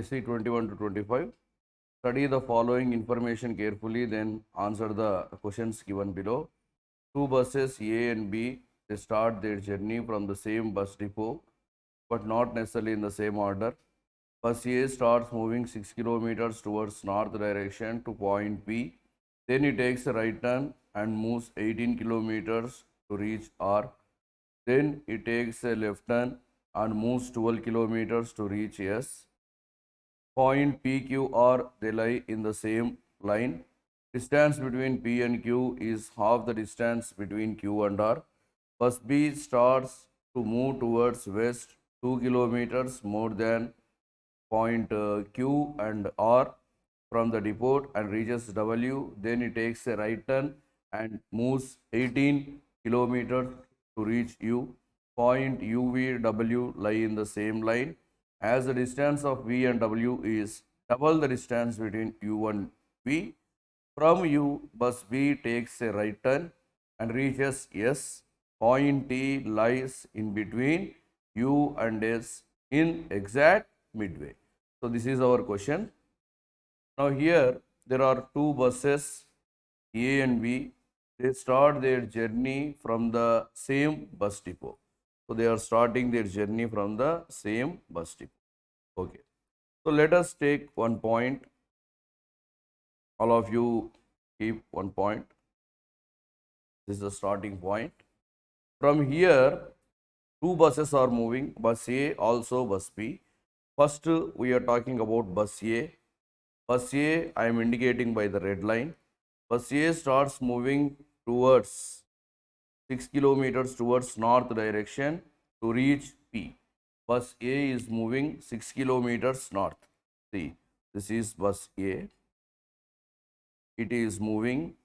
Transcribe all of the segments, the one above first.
See 21 to 25. Study the following information carefully, then answer the questions given below. Two buses A and B, they start their journey from the same bus depot, but not necessarily in the same order. Bus A starts moving 6 kilometers towards north direction to point P. Then it takes a right turn and moves 18 kilometers to reach R. Then it takes a left turn and moves 12 kilometers to reach S. Point P, Q, R, they lie in the same line. Distance between P and Q is half the distance between Q and R. Bus B starts to move towards west 2 kilometers more than point Q and R from the depot and reaches W. Then it takes a right turn and moves 18 kilometers to reach U. Point U, V, W lie in the same line. As the distance of V and W is double the distance between U and V, from U, bus B takes a right turn and reaches S. Point T lies in between U and S in exact midway. So, this is our question. Now, here there are two buses A and B. They start their journey from the same bus depot. So, they are starting their journey from the same bus depot. Okay. So, let us take one point. All of you keep one point. This is the starting point. From here, two buses are moving, bus A, also bus B. First, we are talking about bus A. Bus A, I am indicating by the red line. Bus A starts moving towards 6 kilometers towards north direction to reach P. Bus A is moving 6 kilometers north. See, this is bus A. It is moving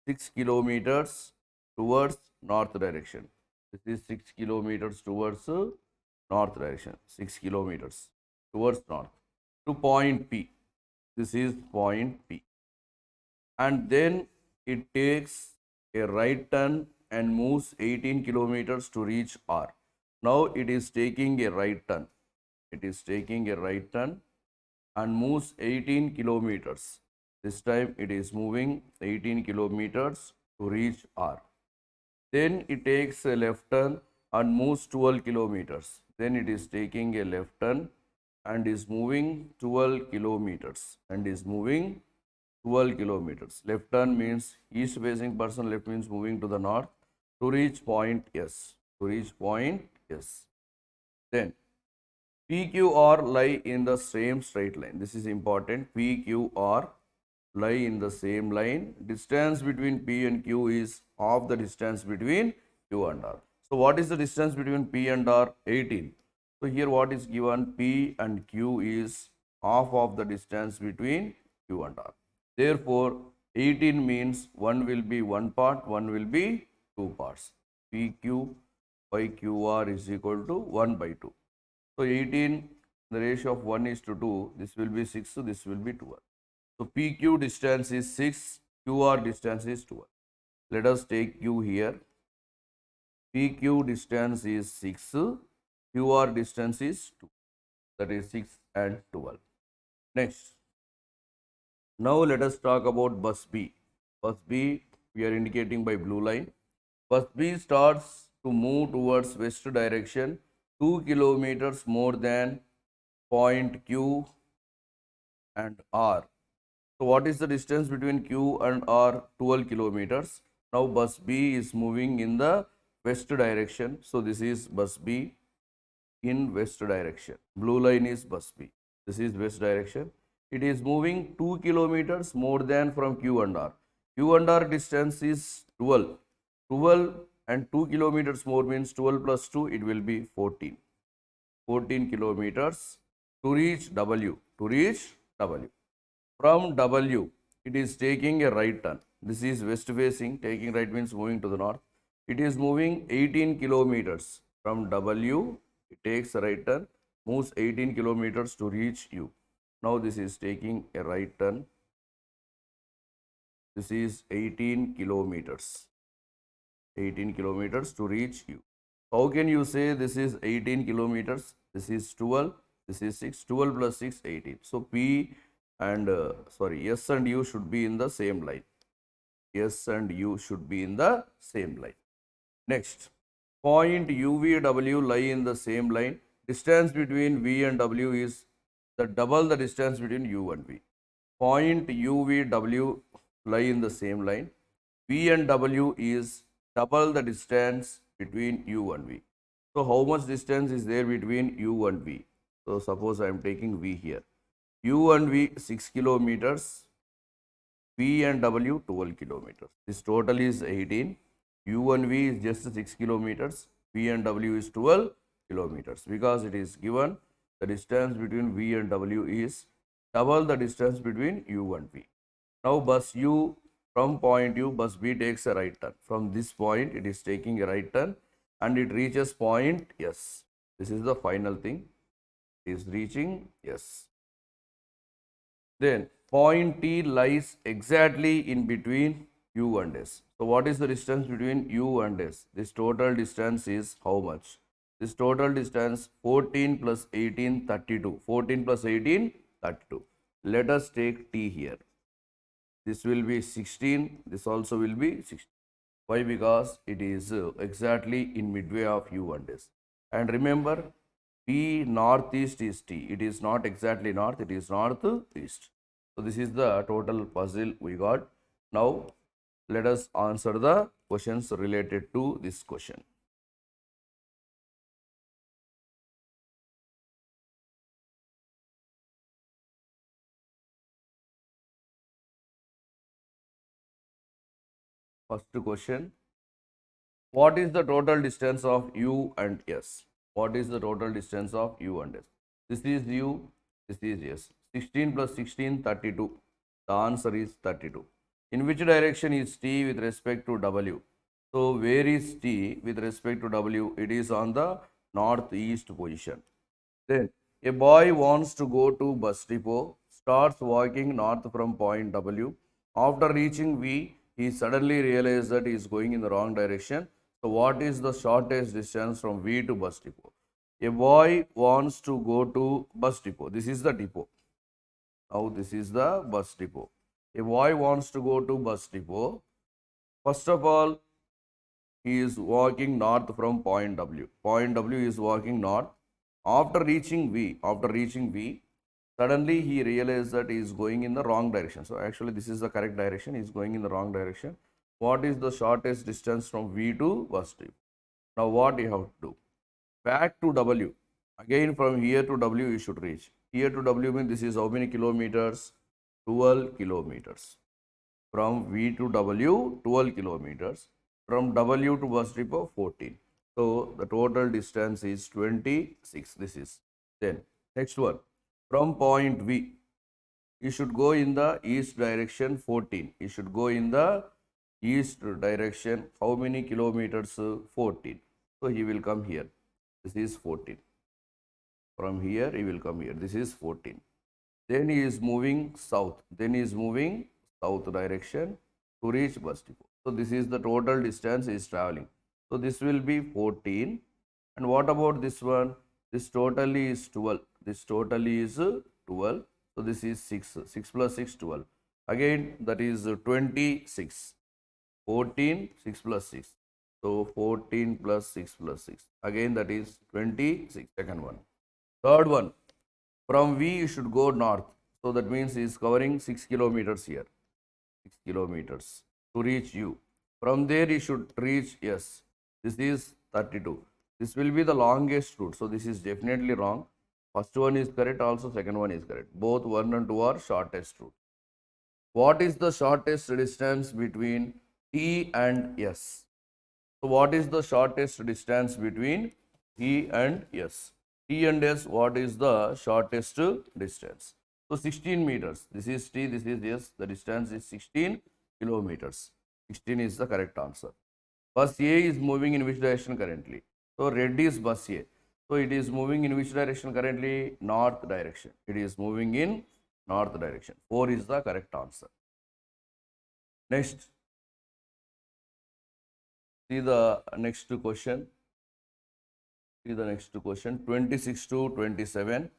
6 kilometers towards north direction. This is 6 kilometers towards north direction. 6 kilometers towards north to point P. This is point P. And then it takes a right turn and moves 18 kilometers to reach R. Now it is taking a right turn. It is taking a right turn and moves 18 kilometers. This time it is moving 18 kilometers to reach R. Then it takes a left turn and moves 12 kilometers. Then it is taking a left turn and is moving 12 kilometers and is moving 12 kilometers. Left turn means east facing person, left means moving to the north to reach point S. To reach point S. Then PQR lie in the same straight line. This is important. PQR lie in the same line. Distance between P and Q is half the distance between Q and R. So, what is the distance between P and R? 18. So, here what is given? P and Q is half of the distance between Q and R. Therefore, 18 means one will be one part, one will be two parts. PQ by QR is equal to 1 by 2. So, 18, the ratio of 1 is to 2, this will be 6, so this will be 12. So, PQ distance is 6, QR distance is 12. Let us take Q here. PQ distance is 6, QR distance is 2, that is 6 and 12. Next, now let us talk about bus B. Bus B, we are indicating by blue line. Bus B starts to move towards west direction 2 kilometers more than point Q and R. So, what is the distance between Q and R? 12 kilometers. Now, bus B is moving in the west direction. So, this is bus B in west direction. Blue line is bus B. This is west direction. It is moving 2 kilometers more than from Q and R. Q and R distance is 12. 12 and 2 kilometers more means 12 plus 2, it will be 14. 14 kilometers to reach W. To reach W. From W, it is taking a right turn. This is west facing, taking right means moving to the north. It is moving 18 kilometers. From W, it takes a right turn, moves 18 kilometers to reach U. Now this is taking a right turn. This is 18 kilometers. 18 kilometers to reach U. How can you say this is 18 kilometers? This is 12. This is 6. 12 plus 6, 18. So P and S and U should be in the same line. S and U should be in the same line. Next, point UVW lie in the same line. Distance between V and W is the double the distance between U and V. Point UVW lie in the same line. V and W is double the distance between U and V. So how much distance is there between U and V? So suppose I am taking V here. U and V 6 kilometers, V and W 12 kilometers. This total is 18. U and V is just 6 kilometers. V and W is 12 kilometers because it is given the distance between V and W is double the distance between U and V. Now bus U, from point U, bus B takes a right turn. From this point it is taking a right turn and it reaches point S. This is the final thing. It is reaching S. Then point T lies exactly in between U and S. So what is the distance between U and S? This total distance is how much? This total distance 14 plus 18, 32. 14 plus 18, 32. Let us take T here. This will be 16. This also will be 16. Why? Because it is exactly in midway of U and S. And remember, P northeast is T. It is not exactly north, it is northeast. So this is the total puzzle we got. Now let us answer the questions related to this question. First question. What is the total distance of U and S? What is the total distance of U and S? This is U, this is S. 16 plus 16, 32. The answer is 32. In which direction is T with respect to W? So, where is T with respect to W? It is on the northeast position. Then, a boy wants to go to bus depot, starts walking north from point W. After reaching V, he suddenly realizes that he is going in the wrong direction. So, what is the shortest distance from V to bus depot? A boy wants to go to bus depot. This is the depot. Now, this is the bus depot. A boy wants to go to bus depot. First of all, he is walking north from point W. Point W is walking north. After reaching V, suddenly he realizes that he is going in the wrong direction. So actually this is the correct direction. He is going in the wrong direction. What is the shortest distance from V to bus depot? Now what you have to do? Back to W. Again from here to W you should reach. Here to W means this is how many kilometers? 12 kilometers. From V to W, 12 kilometers. From W to bus depot, 14. So the total distance is 26. This is. Then next one. From point V, you should go in the east direction 14. You should go in the east direction. How many kilometers? 14. So he will come here. This is 14. From here he will come here. This is 14. Then he is moving south. Then he is moving south direction to reach bus depot. So this is the total distance he is traveling. So this will be 14. And what about this one? This totally is 12. This totally is 12. So this is 6. 6 plus 6, 12. Again that is 26. 14, 6 plus 6. So 14 plus 6 plus 6. Again that is 26. Second one. Third one. From V you should go north. So that means he is covering 6 kilometers here. 6 kilometers to reach U. From there he should reach S. This is 32. This will be the longest route. So this is definitely wrong. First one is correct, also second one is correct. Both 1 and 2 are shortest route. What is the shortest distance between T and S? So what is the shortest distance between T and S? T and S, what is the shortest distance? So 16 meters. This is T, this is S. The distance is 16 kilometers. 16 is the correct answer. Bus A is moving in which direction currently? So red is bus A. So it is moving in which direction currently? North direction. It is moving in north direction. 4 is the correct answer. Next, see the next question. See the next question. 26 to 27.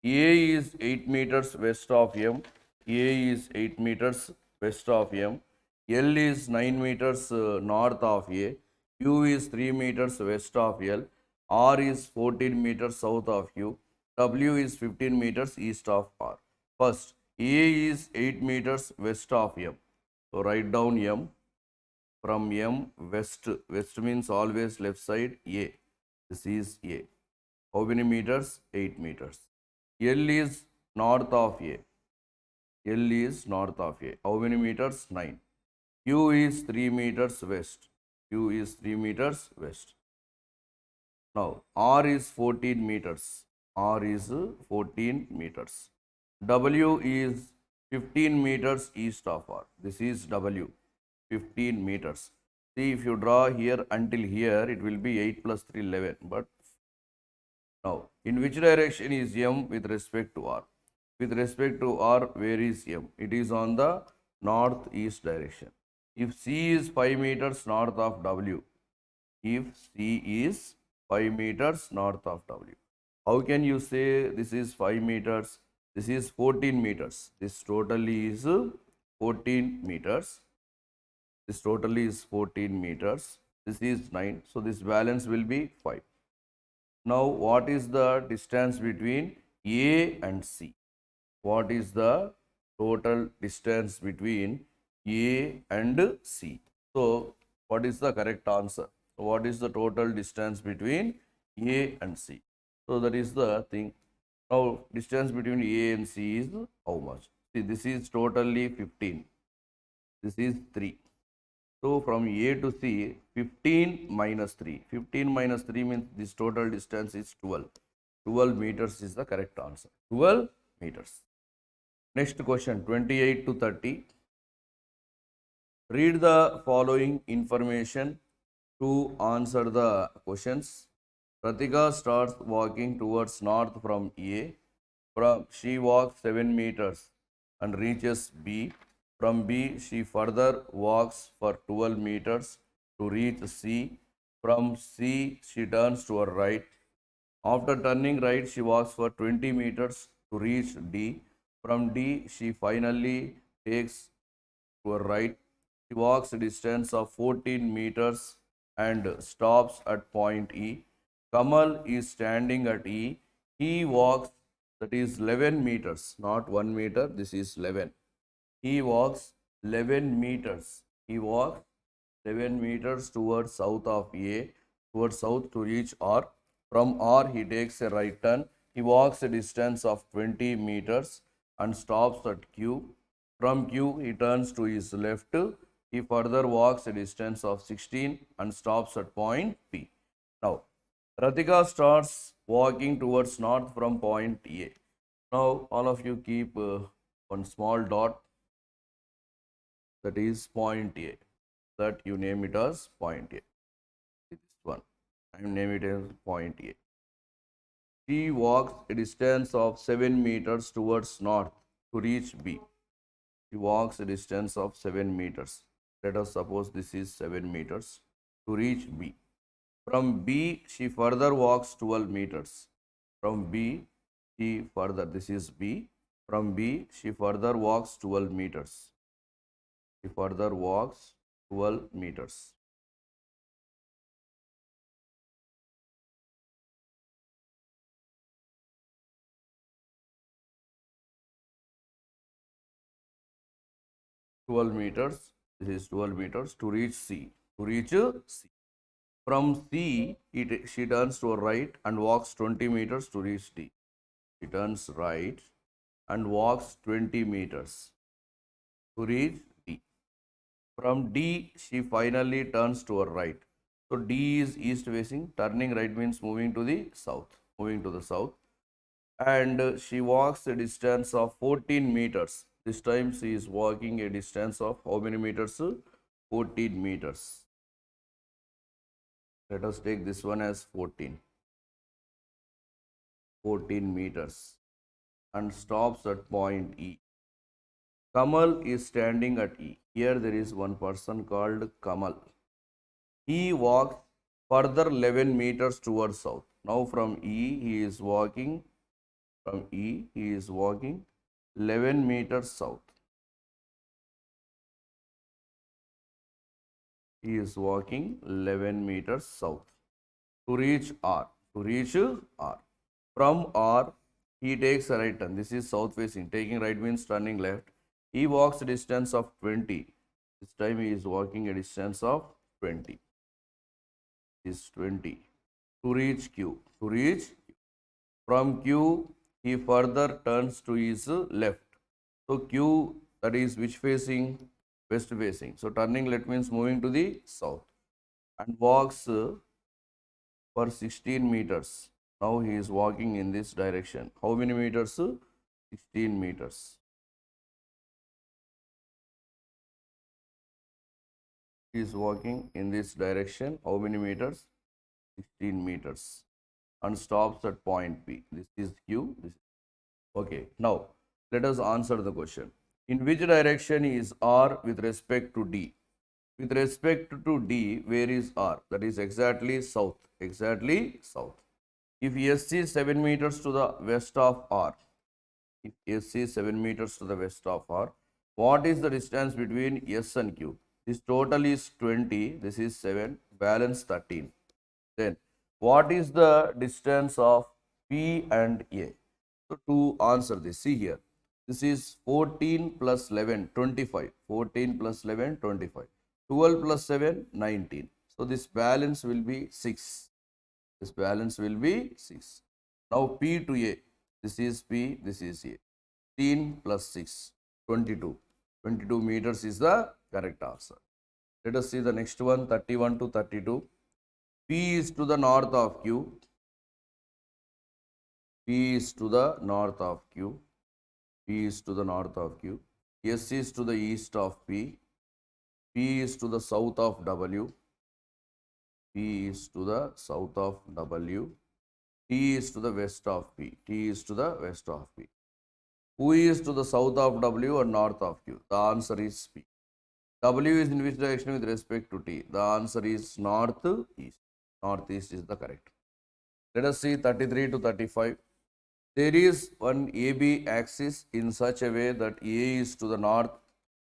A is 8 meters west of M. A is 8 meters west of M. L is 9 meters north of A. Q is 3 meters west of L. R is 14 meters south of Q. W is 15 meters east of R. First, A is 8 meters west of M. So write down M. From M west. West means always left side A. This is A. How many meters? 8 meters. L is north of A. L is north of A. How many meters? 9. Q is 3 meters west. Q is 3 meters west. Now R is 14 meters. R is 14 meters. W is 15 meters east of R. This is W. 15 meters. See, if you draw here until here, it will be 8 plus 3, 11. But now, in which direction is M with respect to R? With respect to R, where is M? It is on the northeast direction. If C is 5 meters north of W, if C is 5 meters north of W, how can you say this is 5 meters? This is 14 meters. This totally is 14 meters. This totally is 14 meters. This is 9. So this balance will be 5. Now, what is the distance between A and C? What is the total distance between A and C? So, what is the correct answer? What is the total distance between A and C? So, that is the thing. Now, distance between A and C is how much? See, this is totally 15. This is 3. So from A to C, 15 minus 3. 15 minus 3 means this total distance is 12. 12 meters is the correct answer. 12 meters. Next question, 28 to 30. Read the following information to answer the questions. Pratika starts walking towards north from A. She walks 7 meters and reaches B. From B, she further walks for 12 meters to reach C. From C, she turns to her right. After turning right, she walks for 20 meters to reach D. From D, she finally takes to her right. She walks a distance of 14 meters and stops at point E. Kamal is standing at E. He walks, that is 11 meters, not 1 meter, this is 11. He walks 11 meters. He walks 11 meters towards south of A, towards south to reach R. From R, he takes a right turn. He walks a distance of 20 meters and stops at Q. From Q, he turns to his left. He further walks a distance of 16 and stops at point P. Now, Ratika starts walking towards north from point A. Now, all of you keep one small dot, that is point A. That you name it as point A. This one, I name it as point A. She walks a distance of 7 meters towards north to reach B. She walks a distance of 7 meters. Let us suppose this is 7 meters to reach B. From B, she further walks 12 meters. From B, she further, this is B. From B, she further walks 12 meters. She further walks 12 meters. 12 meters. This is 12 meters to reach C. To reach C. From C, she turns to her right and walks 20 meters to reach D. She turns right and walks 20 meters to reach D. From D, she finally turns to her right. So D is east facing. Turning right means moving to the south. Moving to the south. And she walks a distance of 14 meters. This time she is walking a distance of how many meters? 14 meters. Let us take this one as 14. 14 meters and stops at point E. Kamal is standing at E. Here there is one person called Kamal. He walks further 11 meters towards south. Now from E he is walking From E, he is walking 11 meters south. He is walking 11 meters south to reach R. To reach R. From R, he takes a right turn. This is south facing. Taking right means turning left. He walks a distance of 20. This time he is walking a distance of 20. Is 20. To reach Q. To reach from Q, he further turns to his left. So Q, that is which facing? West facing. So turning left means moving to the south and walks for 16 meters. Now he is walking in this direction. How many meters? 16 meters. He is walking in this direction. How many meters? 16 meters. And stops at point P. This is Q. This is okay. Now let us answer the question. In which direction is R with respect to D? With respect to D, where is R? That is exactly south. Exactly south. If S is 7 meters to the west of R, if S is 7 meters to the west of R, what is the distance between S and Q? This total is 20, this is 7, balance 13. Then, what is the distance of P and A? So, to answer this, see here, this is 14 plus 11, 25. 14 plus 11, 25. 12 plus 7, 19. So, this balance will be 6. This balance will be 6. Now, P to A, this is P, this is A. 15 plus 6, 22. 22 meters is the correct answer. Let us see the next one, 31 to 32. P is to the north of Q. P is to the north of Q. P is to the north of Q. S is to the east of P. P is to the south of W. P is to the south of W. T is to the west of P. T is to the west of P. Who is to the south of W and north of Q? The answer is P. W is in which direction with respect to T? The answer is northeast. Northeast is the correct. Let us see 33 to 35. There is one AB axis in such a way that A is to the north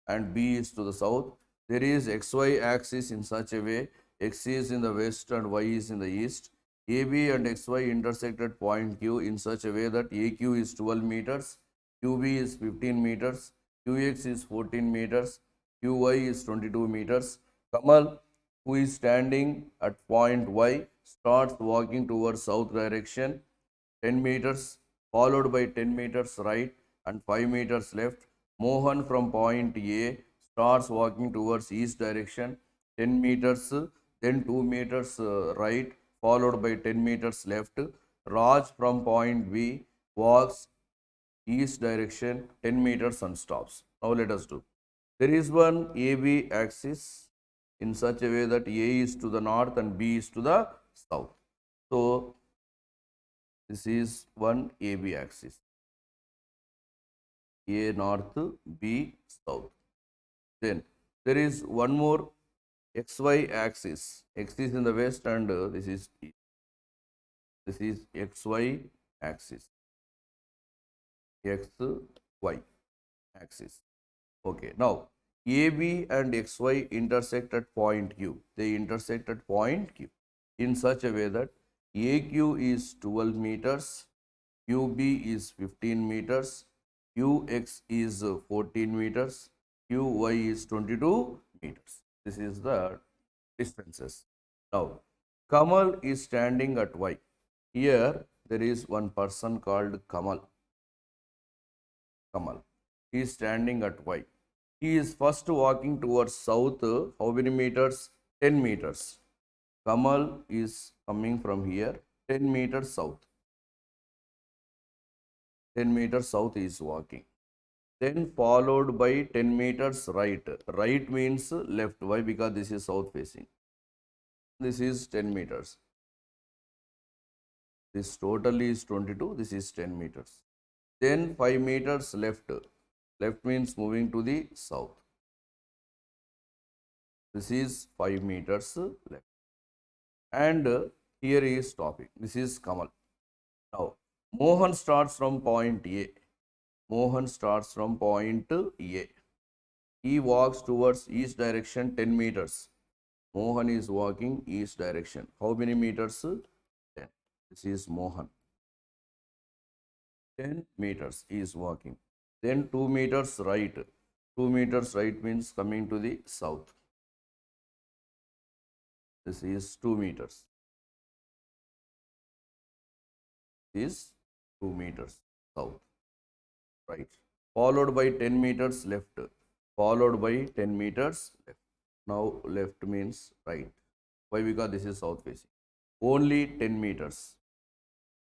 and B is to the south. There is XY axis in such a way X is in the west and Y is in the east. AB and XY intersect at point Q in such a way that AQ is 12 meters, QB is 15 meters, QX is 14 meters, QY is 22 meters. Kamal, who is standing at point Y, starts walking towards south direction 10 meters, followed by 10 meters right and 5 meters left. Mohan from point A starts walking towards east direction 10 meters, then 2 meters right, followed by 10 meters left. Raj from point B walks east direction 10 meters and stops. Now let us do. There is one AB axis in such a way that A is to the north and B is to the south. So this is one AB axis. A north, B south. Then there is one more XY axis. X is in the west and this is east. This is XY axis. XY axis. Okay. Now AB and XY intersect at point Q. They intersect at point Q in such a way that AQ is 12 meters, QB is 15 meters, QX is 14 meters, QY is 22 meters. This is the distances. Now, Kamal is standing at Y. Here, there is one person called Kamal. Kamal. He is standing at Y. He is first walking towards south. How many meters? 10 meters. Kamal is coming from here 10 meters south. 10 meters south is walking. Then followed by 10 meters right. Right means left. Why? Because this is south facing. This is 10 meters. This total is 22. This is 10 meters. Then 5 meters left. Left means moving to the south. This is 5 meters left. And here is stopping. This is Kamal. Now, Mohan starts from point A. Mohan starts from point A. He walks towards east direction 10 meters. Mohan is walking east direction. How many meters? 10. This is Mohan. 10 meters he is walking. Then 2 meters right. 2 meters right means coming to the south. This is 2 meters. This is 2 meters south. Right. Followed by 10 meters left. Followed by 10 meters left. Now left means right. Why? Because this is south facing. Only 10 meters.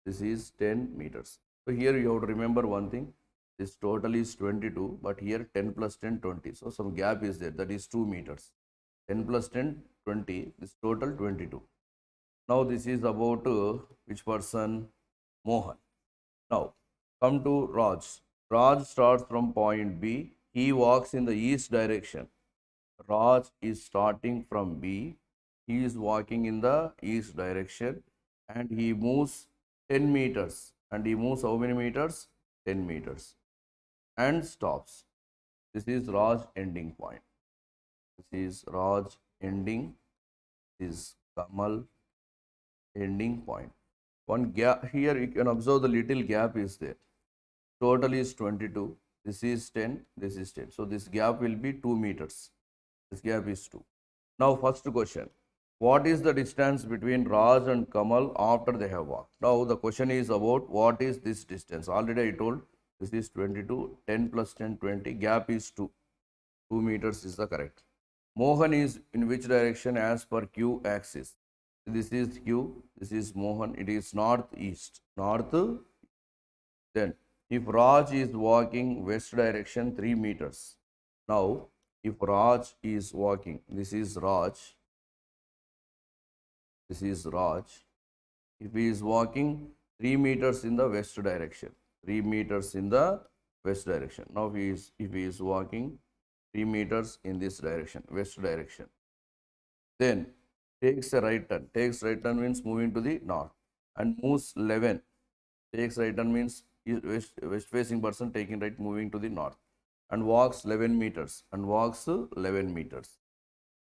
This is 10 meters. So here you have to remember one thing. This total is 22, but here 10 plus 10, 20. So some gap is there. That is 2 meters. 10 plus 10, 20. This total 22. Now this is about which person? Mohan. Now come to Raj. Raj starts from point B. He walks in the east direction. Raj is starting from B. He is walking in the east direction and he moves 10 meters. And he moves how many meters? 10 meters. And stops. This is Raj ending point. This is Raj ending. This is Kamal ending point. One gap here you can observe the little gap is there. Total is 22. This is 10. This is 10. So this gap will be 2 meters. This gap is 2. Now first question. What is the distance between Raj and Kamal after they have walked? Now the question is about what is this distance. Already I told this is 22. 10 plus 10, 20. Gap is 2. 2 meters is the correct. Mohan is in which direction as per Q axis? This is Q. This is Mohan. It is northeast. North. Then if Raj is walking west direction 3 meters. Now if Raj is walking, this is Raj. This is Raj. If he is walking 3 meters in the west direction, 3 meters in the west direction. Now if he is walking 3 meters in this direction, west direction, then takes a right turn. Takes right turn means moving to the north and moves 11. Takes right turn means west facing person taking right, moving to the north and walks 11 meters and walks 11 meters.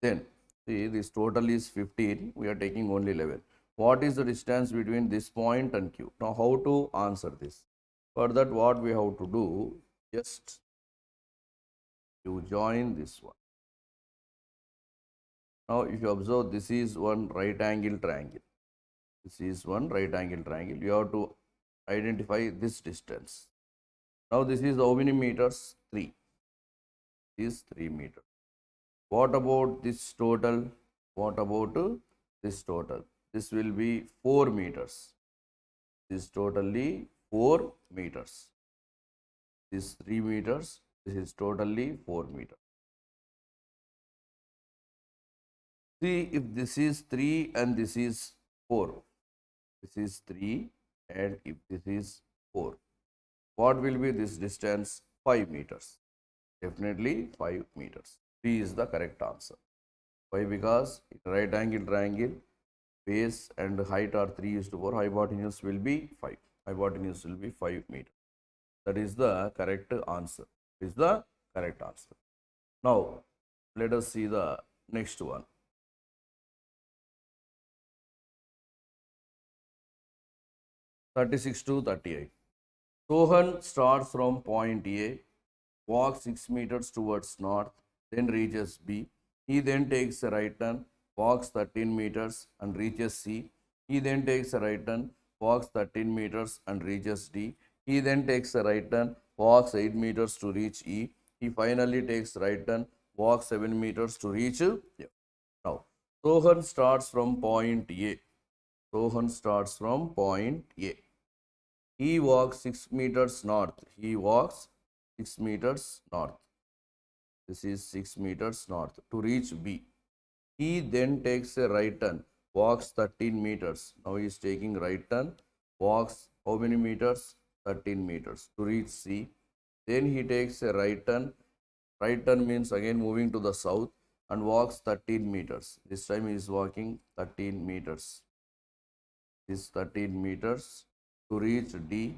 Then see this total is 15. We are taking only 11. What is the distance between this point and Q? Now how to answer this? For that what we have to do, just you join this one. Now if you observe, this is one right angle triangle. This is one right angle triangle. You have to identify this distance. Now this is how many meters? 3. This is 3 meters. What about this total? What about this total? This will be 4 meters. This is totally 4 meters. This is 3 meters. This is totally 4 meters. See if this is 3 and this is 4. This is 3 and if this is 4. What will be this distance? 5 meters. Definitely 5 meters. B is the correct answer. Why? Because in right angle triangle, base and height are 3:4. Hypotenuse will be 5. Hypotenuse will be 5 meters. That is the correct answer. Is the correct answer. Now, let us see the next one. 36 to 38. Sohan starts from point A, walks 6 meters towards north, then reaches B. He then takes a right turn, walks 13 meters and reaches C. He then takes a right turn, walks 13 meters and reaches D. He then takes a right turn, walks 8 meters to reach E. He finally takes right turn, walks 7 meters to reach F. Now, Sohan starts from point A. Sohan starts from point A. He walks 6 meters north. He walks 6 meters north. This is 6 meters north to reach B. He then takes a right turn, walks 13 meters. Now he is taking right turn, walks how many meters? 13 meters to reach C. Then he takes a right turn. Right turn means again moving to the south and walks 13 meters. This time he is walking 13 meters. This 13 meters to reach D.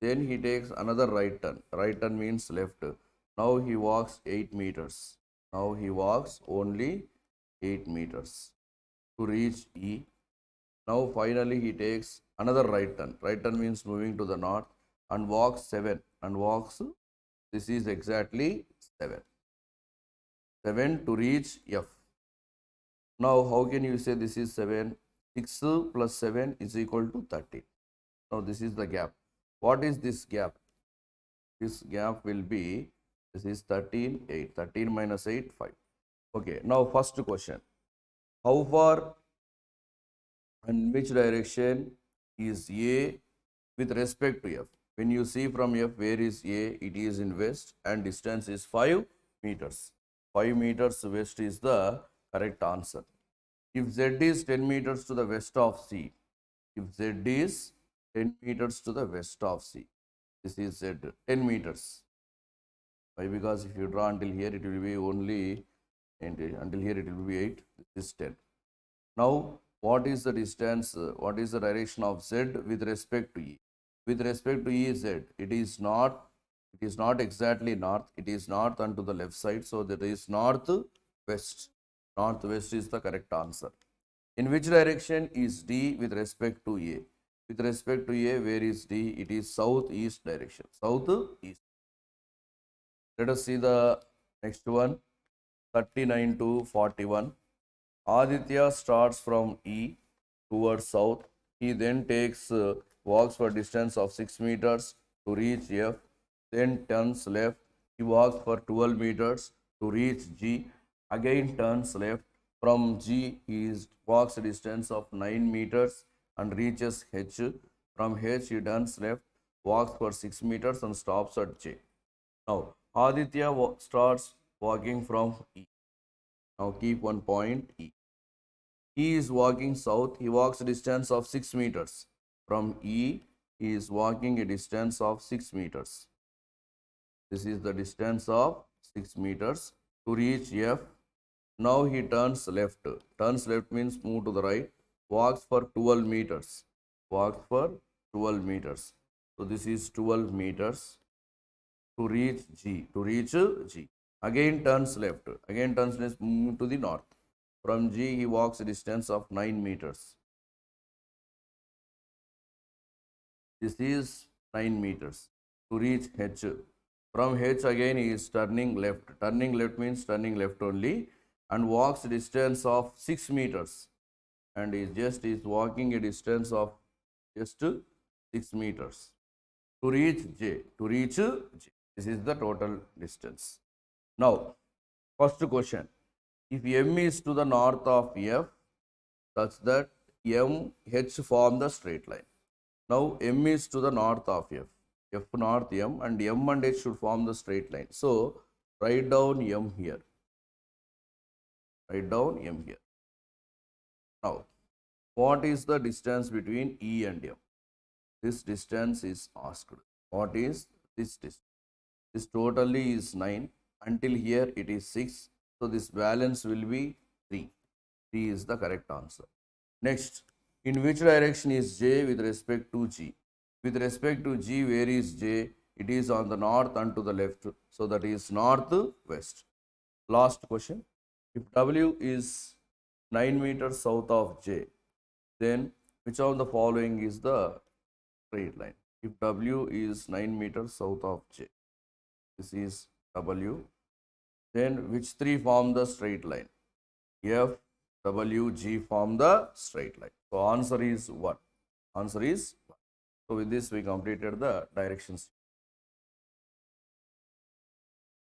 Then he takes another right turn. Right turn means left. Now he walks 8 meters. Now he walks only 8 meters to reach E. Now finally he takes another right turn. Right turn means moving to the north and walks 7 and walks. This is exactly 7. 7 to reach F. Now how can you say this is 7? 6 plus 7 is equal to 13. Now this is the gap. What is this gap? This gap will be, this is 13, 8. 13 minus 8, 5. Okay, now first question. How far and which direction is A with respect to F? When you see from F, where is A? It is in west and distance is 5 meters. 5 meters west is the correct answer. If Z is 10 meters to the west of C, if Z is 10 meters to the west of C, this is Z, 10 meters. Why? Because if you draw until here, it will be only, and until here it will be 8, this is 10. Now, what is the distance, what is the direction of Z with respect to E? With respect to E, Z, it is not exactly north, it is north and to the left side, so that is northwest. Northwest is the correct answer. In which direction is D with respect to A? With respect to A, where is D? It is southeast direction. Southeast. Let us see the next one. 39 to 41. Aditya starts from E towards south. He then takes walks for distance of 6 meters to reach F. Then turns left. He walks for 12 meters to reach G. Again turns left. From G, he walks a distance of 9 meters and reaches H. From H, he turns left, walks for 6 meters and stops at J. Now, Aditya starts walking from E. Now, keep one point E. He is walking south. He walks a distance of 6 meters. From E, he is walking a distance of 6 meters. This is the distance of 6 meters to reach F. Now he turns left. Turns left means move to the right. Walks for 12 meters. Walks for 12 meters. So this is 12 meters to reach G. To reach G. Again turns left. Again turns left, move to the north. From G, he walks a distance of 9 meters. This is 9 meters to reach H. From H again he is turning left. Turning left means turning left only and walks a distance of 6 meters. And is walking a distance of just 6 meters to reach J. To reach J. This is the total distance. Now, first question. If M is to the north of F, such that H form the straight line. Now M is to the north of F. F north M and H should form the straight line. So write down M here. Write down M here. Now, what is the distance between E and M? This distance is asked. What is this distance? This totally is 9. Until here it is 6. So this balance will be 3. 3 is the correct answer. Next, in which direction is J with respect to G? With respect to G, where is J? It is on the north and to the left. So that is northwest. Last question. If W is 9 meters south of J, then which of the following is the straight line? If W is 9 meters south of J, this is W, then which three form the straight line? F, W, G form the straight line. So answer is 1. Answer is 1. So with this we completed the directions.